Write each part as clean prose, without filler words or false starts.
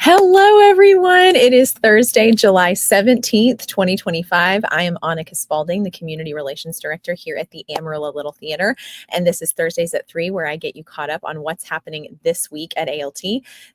Hello, everyone. It is Thursday, July 17th, 2025. I am Annika Spalding, the Community Relations Director here at the Amarillo Little Theater. And this is Thursdays at 3, where I get you caught up on what's happening this week at ALT.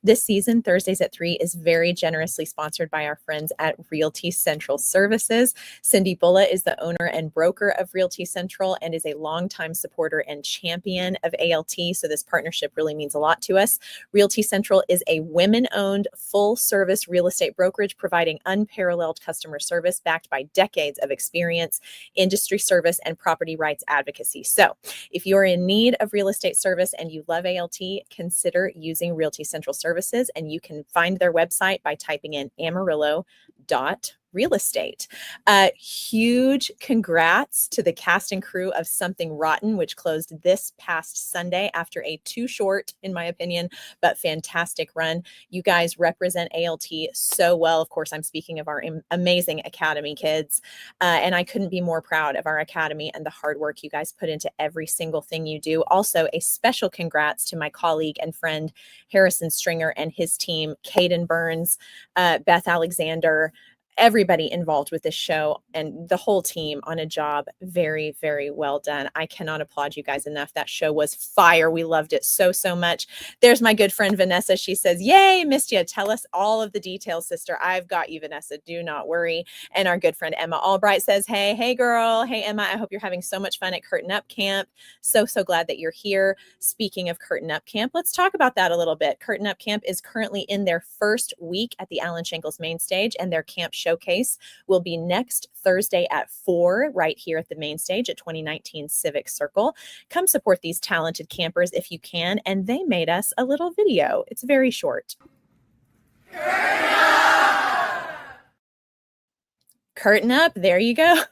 This season, Thursdays at 3 is very generously sponsored by our friends at Realty Central Services. Cindy Bulla is the owner and broker of Realty Central and is a longtime supporter and champion of ALT. So this partnership really means a lot to us. Realty Central is a women-owned full-service real estate brokerage providing unparalleled customer service backed by decades of experience, industry service, and property rights advocacy. So if you're in need of real estate service and you love ALT, consider using Realty Central Services, and you can find their website by typing in amarillo.real estate. Huge congrats to the cast and crew of Something Rotten, which closed this past Sunday after a too short, in my opinion, but fantastic run. You guys represent ALT so well. Of course, I'm speaking of our amazing Academy kids, and I couldn't be more proud of our Academy and the hard work you guys put into every single thing you do. Also, a special congrats to my colleague and friend Harrison Stringer and his team, Caden Burns, Beth Alexander, everybody involved with this show and the whole team on a job. Very, very well done. I cannot applaud you guys enough. That show was fire. We loved it so, so much. There's my good friend, Vanessa. She says, yay, missed you. Tell us all of the details, sister. I've got you, Vanessa. Do not worry. And our good friend, Emma Albright says, hey, girl. Hey, Emma, I hope you're having so much fun at Curtain Up Camp. So glad that you're here. Speaking of Curtain Up Camp, let's talk about that a little bit. Curtain Up Camp is currently in their first week at the Alan Shankles main stage, and their camp showcase will be next Thursday at 4 right here at the main stage at 2019 Civic Circle. Come support these talented campers if you can, and they made us a little video. It's very short. Curtain up, there you go.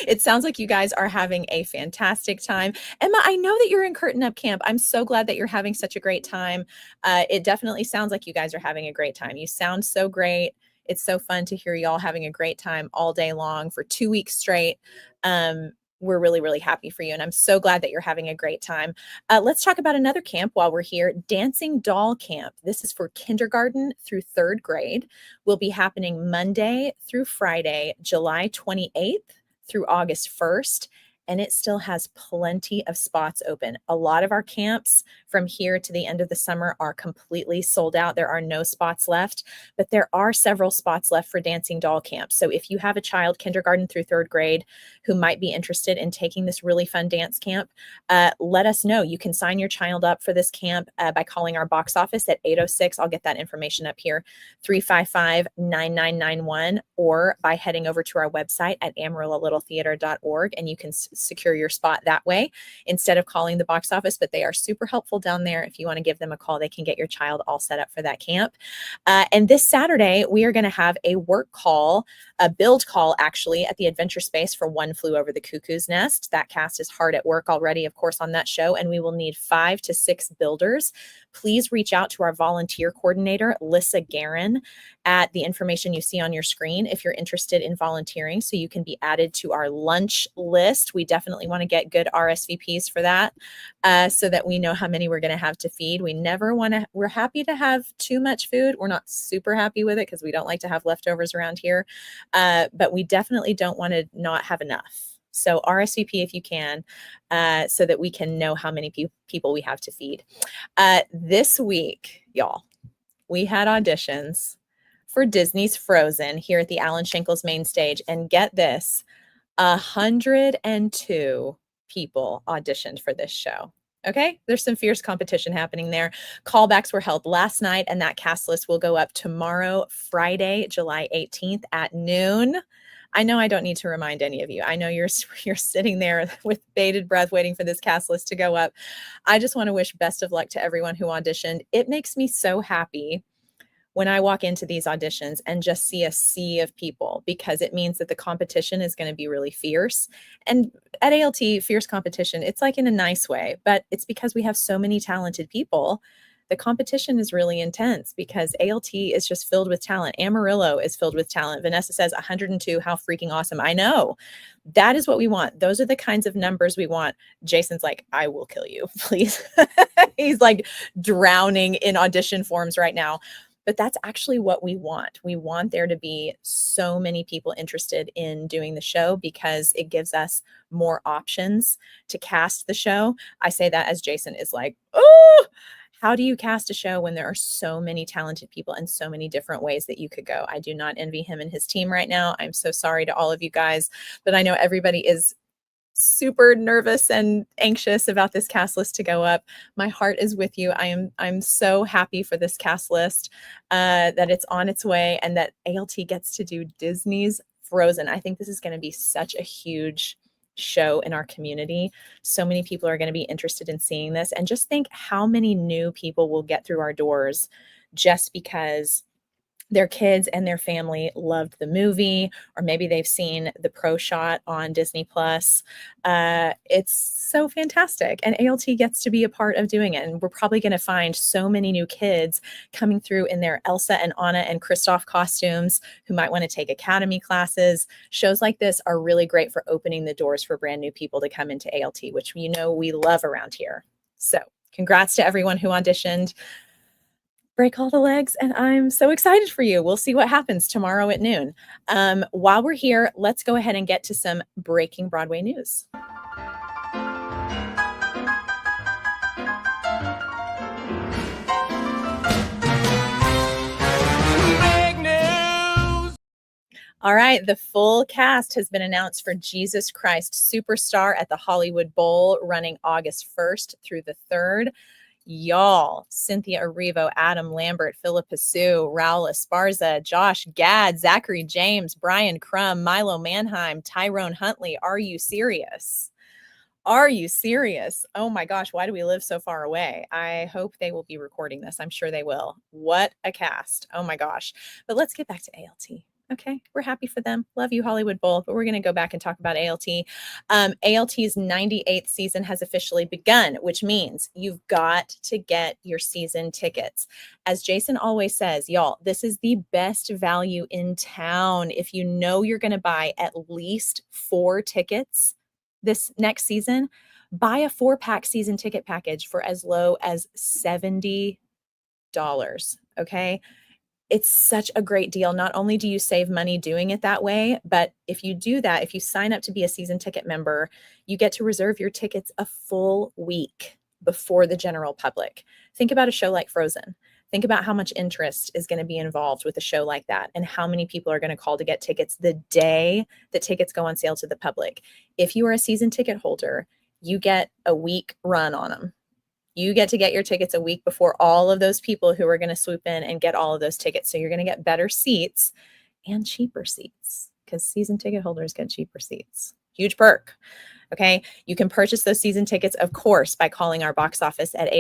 It sounds like you guys are having a fantastic time. Emma, I know that you're in Curtain Up Camp. I'm so glad that you're having such a great time. It definitely sounds like you guys are having a great time. You sound so great. It's so fun to hear y'all having a great time all day long for 2 weeks straight. We're really, really happy for you. And I'm so glad that you're having a great time. Let's talk about another camp while we're here. Dancing Doll Camp. This is for kindergarten through 3rd grade. Will be happening Monday through Friday, July 28th through August 1st. And it still has plenty of spots open. A lot of our camps from here to the end of the summer are completely sold out. There are no spots left, but there are several spots left for Dancing Doll Camp. So if you have a child kindergarten through 3rd grade who might be interested in taking this really fun dance camp, let us know. You can sign your child up for this camp by calling our box office at 806. I'll get that information up here, 355-9991, or by heading over to our website at amarillolittletheater.org, and you can secure your spot that way instead of calling the box office. But they are super helpful down there. If you want to give them a call, they can get your child all set up for that camp. And this Saturday, we are going to have a work call, a build call actually, at the Adventure Space for One Flew Over the Cuckoo's Nest. That cast is hard at work already, of course, on that show, and we will need 5 to 6 builders. Please reach out to our volunteer coordinator, Lissa Guerin, at the information you see on your screen if you're interested in volunteering, so you can be added to our lunch list. We definitely want to get good RSVPs for that, so that we know how many we're going to have to feed. We're happy to have too much food. We're not super happy with it because we don't like to have leftovers around here, but we definitely don't want to not have enough. So RSVP if you can, so that we can know how many people we have to feed. This week, y'all, we had auditions for Disney's Frozen here at the Alan Shankles main stage. And get this, 102 people auditioned for this show. Okay, there's some fierce competition happening there. Callbacks were held last night, and that cast list will go up tomorrow, Friday, July 18th at noon. I know I don't need to remind any of you. I know you're sitting there with bated breath waiting for this cast list to go up. I just want to wish best of luck to everyone who auditioned. It makes me so happy when I walk into these auditions and just see a sea of people, because it means that the competition is going to be really fierce. And at ALT, fierce competition, it's like in a nice way, but it's because we have so many talented people. The competition is really intense because ALT is just filled with talent. Amarillo is filled with talent. Vanessa says 102. How freaking awesome. I know. That is what we want. Those are the kinds of numbers we want. Jason's like, I will kill you, please. He's like drowning in audition forms right now. but that's actually what we want. We want there to be so many people interested in doing the show because it gives us more options to cast the show. I say that as Jason is like, oh, how do you cast a show when there are so many talented people and so many different ways that you could go? I do not envy him and his team right now. I'm so sorry to all of you guys, but I know everybody is super nervous and anxious about this cast list to go up. My heart is with you. I'm so happy for this cast list, that it's on its way and that ALT gets to do Disney's Frozen. I think this is going to be such a huge show in our community. So many people are going to be interested in seeing this, and just think how many new people will get through our doors just because their kids and their family loved the movie, or maybe they've seen the pro shot on Disney Plus. It's so fantastic. And ALT gets to be a part of doing it. And we're probably going to find so many new kids coming through in their Elsa and Anna and Kristoff costumes who might want to take academy classes. Shows like this are really great for opening the doors for brand new people to come into ALT, which we love around here. So congrats to everyone who auditioned. Break all the legs, and I'm so excited for you. We'll see what happens tomorrow at noon. While we're here, let's go ahead and get to some breaking Broadway news. Big news! All right, the full cast has been announced for Jesus Christ Superstar at the Hollywood Bowl, running August 1st through the 3rd. Y'all, Cynthia Erivo, Adam Lambert, Philippa Sue, Raul Esparza, Josh Gad, Zachary James, Brian Crum, Milo Manheim, Tyrone Huntley. Are you serious? Are you serious? Oh my gosh, why do we live so far away? I hope they will be recording this. I'm sure they will. What a cast. Oh my gosh. But let's get back to ALT. Okay, we're happy for them. Love you, Hollywood Bowl. But we're going to go back and talk about ALT. ALT's 98th season has officially begun, which means you've got to get your season tickets. As Jason always says, y'all, this is the best value in town. If you know you're going to buy at least 4 tickets this next season, buy a 4-pack season ticket package for as low as $70. Okay. It's such a great deal. Not only do you save money doing it that way, but if you do that, if you sign up to be a season ticket member, you get to reserve your tickets a full week before the general public. Think about a show like Frozen. Think about how much interest is going to be involved with a show like that and how many people are going to call to get tickets the day that tickets go on sale to the public. If you are a season ticket holder, you get a week run on them. You get to get your tickets a week before all of those people who are going to swoop in and get all of those tickets. So you're going to get better seats and cheaper seats because season ticket holders get cheaper seats. Huge perk. Okay. You can purchase those season tickets, of course, by calling our box office at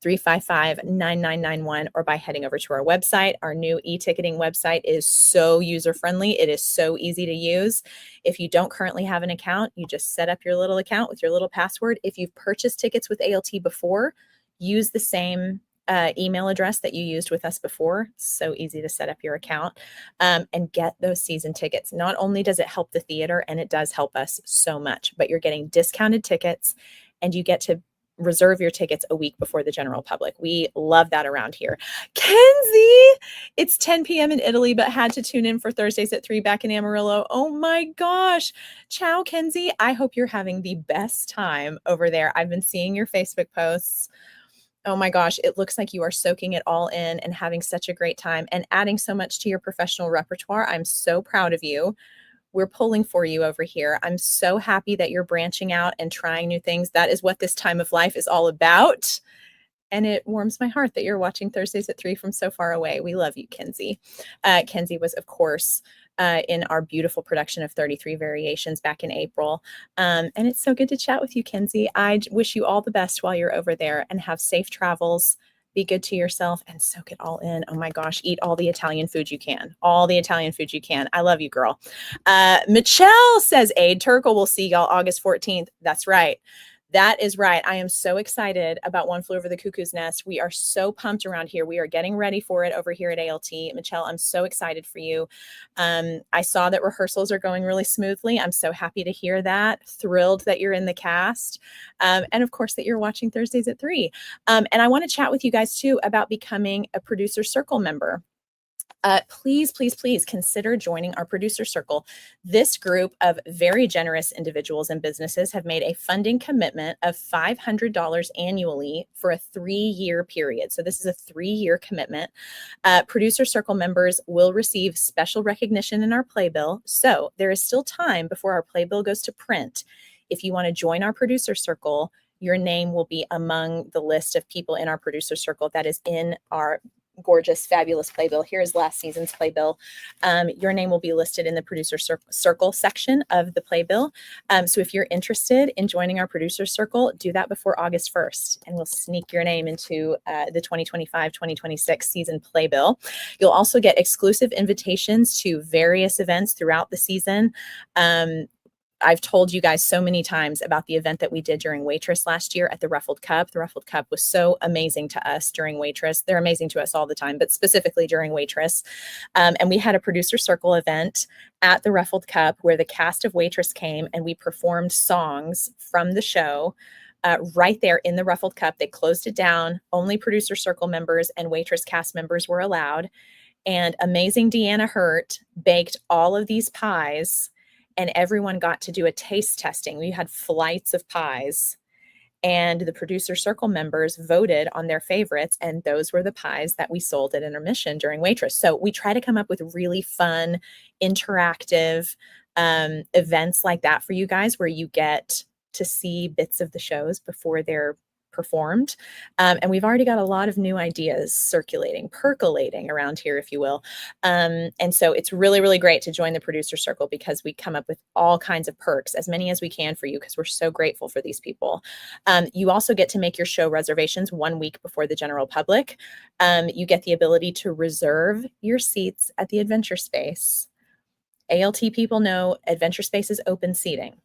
806-355-9991 or by heading over to our website. Our new e-ticketing website is so user-friendly. It is so easy to use. If you don't currently have an account, you just set up your little account with your little password. If you've purchased tickets with ALT before, use the same email address that you used with us before. So easy to set up your account and get those season tickets. Not only does it help the theater, and it does help us so much, but you're getting discounted tickets and you get to reserve your tickets a week before the general public. We love that around here. Kenzie, it's 10 p.m. in Italy, but had to tune in for Thursdays at 3 back in Amarillo. Oh my gosh. Ciao, Kenzie. I hope you're having the best time over there. I've been seeing your Facebook posts. Oh my gosh, it looks like you are soaking it all in and having such a great time and adding so much to your professional repertoire. I'm so proud of you. We're pulling for you over here. I'm so happy that you're branching out and trying new things. That is what this time of life is all about. And it warms my heart that you're watching Thursdays at 3 from so far away. We love you, Kenzie. Kenzie was, of course, in our beautiful production of 33 Variations back in April. And it's so good to chat with you, Kenzie. I wish you all the best while you're over there and have safe travels. Be good to yourself and soak it all in. Oh my gosh, eat all the Italian food you can. All the Italian food you can. I love you, girl. Michelle says, Aid Turkle will see y'all August 14th. That's right. That is right. I am so excited about One Flew Over the Cuckoo's Nest. We are so pumped around here. We are getting ready for it over here at ALT. Michelle, I'm so excited for you. I saw that rehearsals are going really smoothly. I'm so happy to hear that. Thrilled that you're in the cast. And of course, that you're watching Thursdays at 3. And I want to chat with you guys too about becoming a Producer Circle member. Please, please, please consider joining our producer circle. This group of very generous individuals and businesses have made a funding commitment of $500 annually for a 3-year period. So this is a 3-year commitment. Producer circle members will receive special recognition in our playbill. So there is still time before our playbill goes to print. If you want to join our producer circle, your name will be among the list of people in our producer circle that is in our gorgeous, fabulous playbill. Here is last season's playbill. Your name will be listed in the producer circle section of the playbill. So if you're interested in joining our producer circle, do that before August 1st, and we'll sneak your name into the 2025-2026 season playbill. You'll also get exclusive invitations to various events throughout the season. I've told you guys so many times about the event that we did during Waitress last year at the Ruffled Cup. The Ruffled Cup was so amazing to us during Waitress. They're amazing to us all the time, but specifically during Waitress. And we had a producer circle event at the Ruffled Cup where the cast of Waitress came and we performed songs from the show right there in the Ruffled Cup. They closed it down. Only producer circle members and Waitress cast members were allowed. And amazing Deanna Hurt baked all of these pies, and everyone got to do a taste testing. We had flights of pies, and the producer circle members voted on their favorites, and those were the pies that we sold at intermission during Waitress. So we try to come up with really fun, interactive events like that for you guys, where you get to see bits of the shows before they're performed. And we've already got a lot of new ideas circulating, percolating around here, if you will. And so it's really, really great to join the producer circle because we come up with all kinds of perks, as many as we can for you, because we're so grateful for these people. You also get to make your show reservations 1 week before the general public. You get the ability to reserve your seats at the Adventure Space. ALT people know Adventure Space is open seating.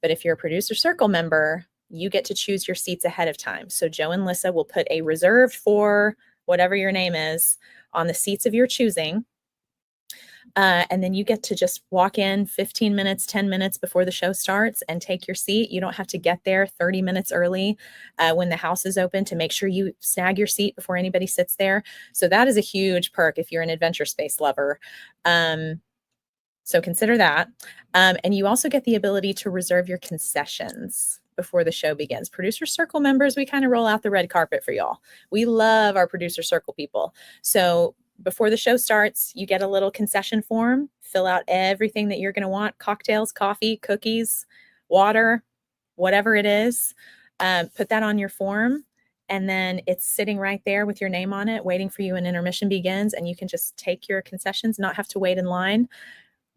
But if you're a producer circle member, you get to choose your seats ahead of time. So Joe and Lissa will put a reserved for whatever your name is on the seats of your choosing. And then you get to just walk in 15 minutes, 10 minutes before the show starts and take your seat. You don't have to get there 30 minutes early when the house is open to make sure you snag your seat before anybody sits there. So that is a huge perk if you're an Adventure Space lover. So consider that. And you also get the ability to reserve your concessions before the show begins. Producer circle members, we kind of roll out the red carpet for y'all. We love our producer circle people. So before the show starts, you get a little concession form, fill out everything that you're going to want: cocktails, coffee, cookies, water, whatever it is. Put that on your form. And then it's sitting right there with your name on it, waiting for you when intermission begins. And you can just take your concessions, not have to wait in line.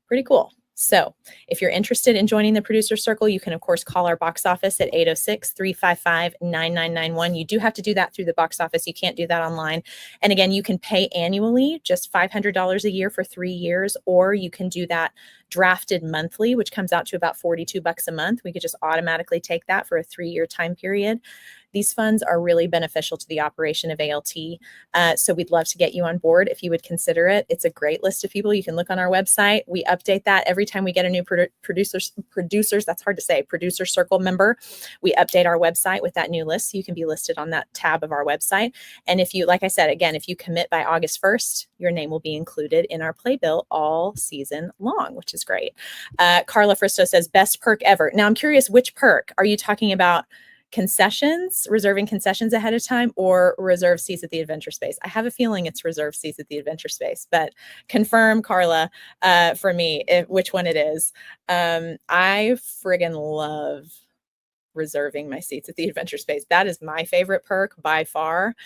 Pretty cool. So if you're interested in joining the producer circle, you can, of course, call our box office at 806-355-9991. You do have to do that through the box office. You can't do that online. And again, you can pay annually, just $500 a year for 3 years, or you can do that drafted monthly, which comes out to about $42 a month. We could just automatically take that for a 3-year time period. These funds are really beneficial to the operation of ALT. So we'd love to get you on board if you would consider it. It's a great list of people. You can look on our website. We update that every time we get a new producers, that's hard to say, producer circle member. We update our website with that new list. So you can be listed on that tab of our website. And if you, like I said, again, if you commit by August 1st, your name will be included in our playbill all season long, which is great. Carla Fristo says, best perk ever. Now I'm curious, which perk? Are you talking about concessions, reserving concessions ahead of time, or reserve seats at the Adventure Space? I have a feeling it's reserved seats at the Adventure Space, but confirm, Carla, for me, which one it is. I friggin' love reserving my seats at the Adventure Space. That is my favorite perk by far.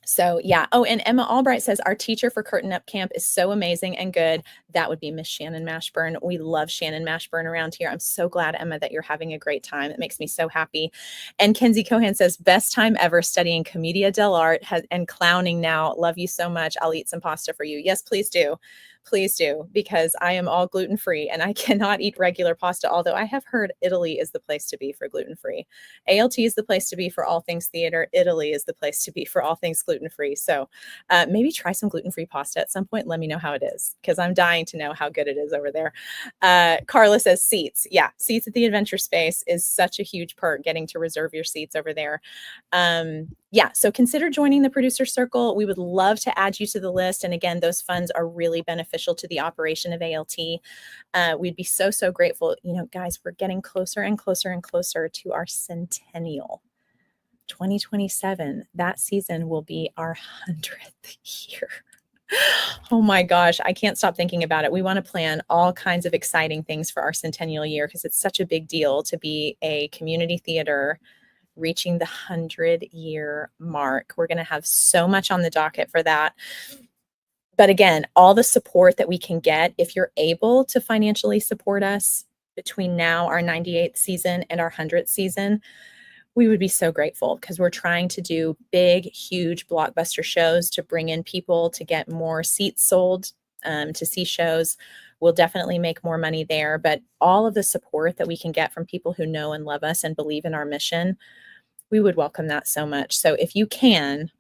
So yeah. Oh, and Emma Albright says, our teacher for Curtain Up Camp is so amazing and good. That would be Miss Shannon Mashburn. We love Shannon Mashburn around here. I'm so glad, Emma, that you're having a great time. It makes me so happy. And Kenzie Cohan says, best time ever studying Commedia dell'arte and clowning now. Love you so much. I'll eat some pasta for you. Yes, please do. Please do, because I am all gluten-free and I cannot eat regular pasta, although I have heard Italy is the place to be for gluten-free. ALT is the place to be for all things theater. Italy is the place to be for all things gluten-free. So maybe try some gluten-free pasta at some point. Let me know how it is, because I'm dying to know how good it is over there. Carla says seats. Yeah, seats at the Adventure Space is such a huge perk, getting to reserve your seats over there. Yeah, so consider joining the producer circle. We would love to add you to the list. And again, those funds are really beneficial to the operation of ALT. We'd be so, so grateful. You know, guys, we're getting closer and closer and closer to our centennial. 2027, that season will be our 100th year. Oh my gosh, I can't stop thinking about it. We want to plan all kinds of exciting things for our centennial year because it's such a big deal to be a community theater reaching the 100-year mark. We're going to have so much on the docket for that. But again, all the support that we can get, if you're able to financially support us between now, our 98th season, and our 100th season, we would be so grateful, because we're trying to do big, huge blockbuster shows to bring in people, to get more seats sold, to see shows. We'll definitely make more money there. But all of the support that we can get from people who know and love us and believe in our mission, we would welcome that so much. So if you can,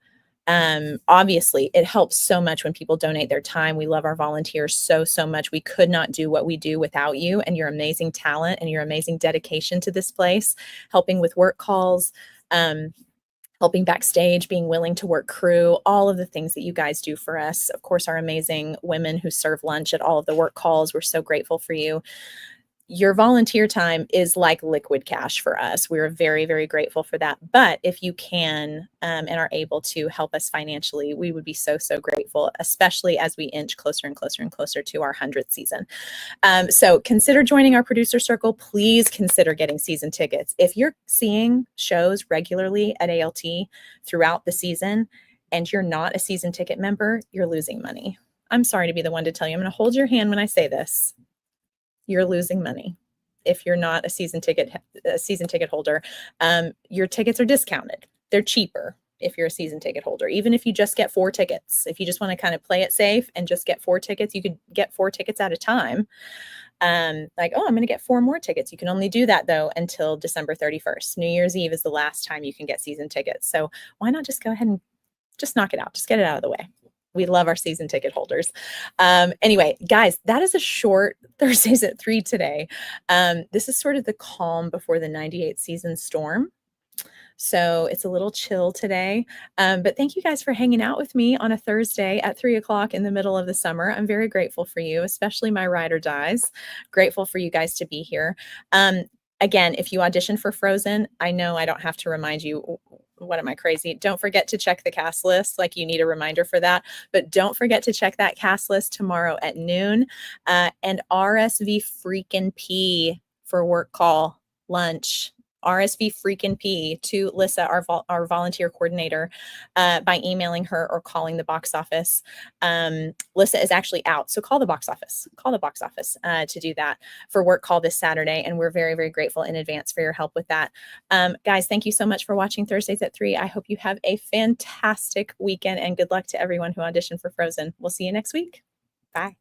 obviously it helps so much when people donate their time. We love our volunteers so, so much. We could not do what we do without you and your amazing talent and your amazing dedication to this place, helping with work calls, helping backstage, being willing to work crew, all of the things that you guys do for us. Of course, our amazing women who serve lunch at all of the work calls. We're so grateful for you. Your volunteer time is like liquid cash for us. We're very, very grateful for that. But if you can and are able to help us financially, we would be so, so grateful, especially as we inch closer and closer and closer to our 100th season. So consider joining our producer circle. Please consider getting season tickets. If you're seeing shows regularly at ALT throughout the season and you're not a season ticket member, you're losing money. I'm sorry to be the one to tell you. I'm going to hold your hand when I say this. You're losing money if you're not a season ticket holder. Your tickets are discounted. They're cheaper if you're a season ticket holder, even if you just get 4 tickets. If you just want to kind of play it safe and just get 4 tickets, you could get 4 tickets at a time. Like, oh, I'm going to get 4 more tickets. You can only do that, though, until December 31st. New Year's Eve is the last time you can get season tickets. So why not just go ahead and just knock it out? Just get it out of the way. We love our season ticket holders. Anyway, guys, that is a short Thursdays at 3 today. This is sort of the calm before the 98th season storm. So it's a little chill today. But thank you guys for hanging out with me on a Thursday at 3 o'clock in the middle of the summer. I'm very grateful for you, especially my ride or dies. Grateful for you guys to be here. Again, if you audition for Frozen, I know I don't have to remind you. What am I, crazy? Don't forget to check the cast list. Like, you need a reminder for that. But don't forget to check that cast list tomorrow at noon. And RSV freaking P for work call lunch. RSV freaking P to Lissa, our volunteer coordinator, by emailing her or calling the box office. Lissa is actually out, so call the box office. Call the box office to do that for work call this Saturday, and we're very, very grateful in advance for your help with that. Guys, thank you so much for watching Thursdays at 3. I hope you have a fantastic weekend, and good luck to everyone who auditioned for Frozen. We'll see you next week. Bye.